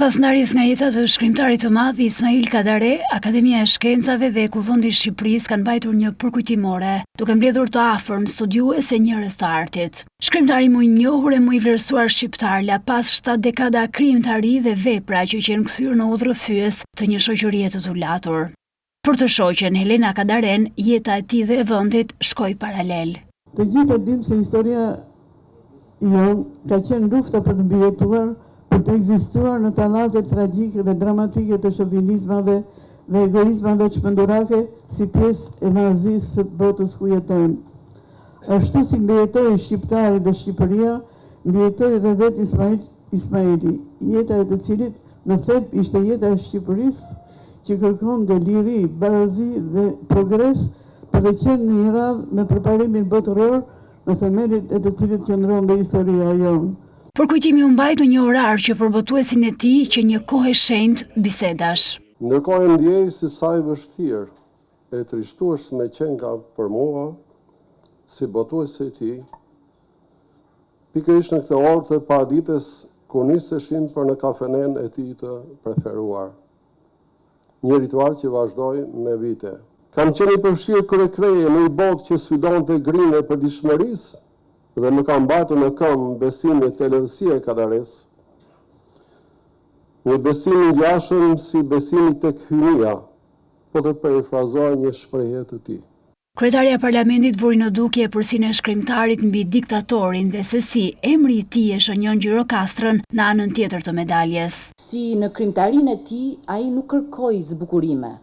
Pas ndarjes nga jeta të shkrimtarit të madh Ismail Kadare, Akademia e Shkencave dhe Kuvendi i Shqipërisë kanë mbajtur një përkujtimore, duke mbledhur të afërm studiues e njerëz të artit. Shkrimtari më i njohur e më i vlerësuar shqiptar la pas 7 dekada krijimtari dhe vepra që qenë kthyer në udhërrëfyes të një shoqërie të tulatur. Për të shoqen Helena Kadaren, jeta e tij dhe e vendit shkoi paralel. Të gjithë e dim se historia jon ka qenë lufta për të mbijetuar, për të ekzistuar në tallatet tragjike dhe dramatike të shovinizmave dhe egoizmave çmendurake si pjesë e marzisë së botës ku jetojmë. Ashtu si mbijetoi shqiptari dhe Shqipëria, mbijetoi edhe vetë Ismaili, jeta e të cilit në thelb ishte jeta e Shqipërisë që kërkonte liri, barazi dhe progres për të qenë në një radhë me përparimin botëror në themelit e të cilit qëndron dhe historia jonë. Përkujtimi u mbajt në një orar që përbotuesin e tij që një kohë e shenjtë bisedash. Ndërkohë e ndjej se sa i vështirë e trishtueshme qenë ka për mua si botuesi i tij, pikërisht në këtë orë të paradites ku niseshim për në kafenen e tij të preferuar. Një ritual që vazhdoi me vite. Kam qenë i përfshirë kryekreje në një botë që sfidonte grinë e përditshmërisë dhe më kam mbajtur në këmbë besimin e televizive e Kadares, një besim i ngjashëm si besimi tek hynia, po të perifrazoj një shprehje të tij. Kryetaria e Parlamentit vuri në dukje përsinë e shkrimtarit mbi diktatorin dhe se si emri i tij e shënjon Gjirokastrën në anën tjetër të medaljes. Si në krimtarinë e tij, ai nuk kërkoi zbukurime.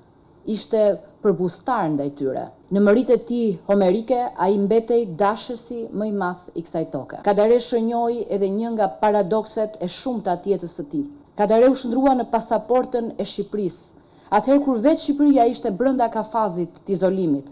Ishte përbustar ndaj tyre. Në mëritë e tij homerike, ai mbetej dashësi më i madh i kësaj toke. Kadare shënjoi edhe një nga paradokset e shumta të jetës së tij. Kadare u shndrua në pasaportën e Shqipërisë, atëherë kur vetë Shqipëria ishte brenda kafazit të izolimit.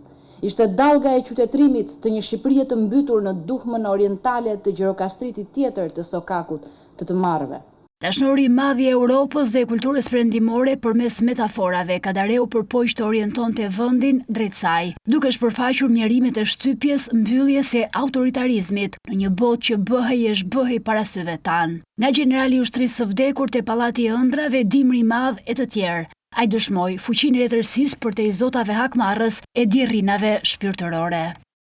Ishte dallga e qytetërimit të një Shqipërie të mbytur në duhmën orientale të Gjirokastritit tjetër të sokakut të marrëve. Dashnori i madh i Europës dhe kulturës perëndimore përmes metaforave, Kadare u përpoq të orientonte vendin drejt saj, duke shpërfaqur mjerimet e shtypjes, mbylljes e autoritarizmit në një botë që bëhej e zhbëhej para syve tan. Nga generali i ushtrisë së vdekur te pallati i ëndrave, dimri i madh e të tjerë. Ai dëshmoi fuqinë e letërsisë për te i zotave hakmarrës e dirrinave shpirtërore.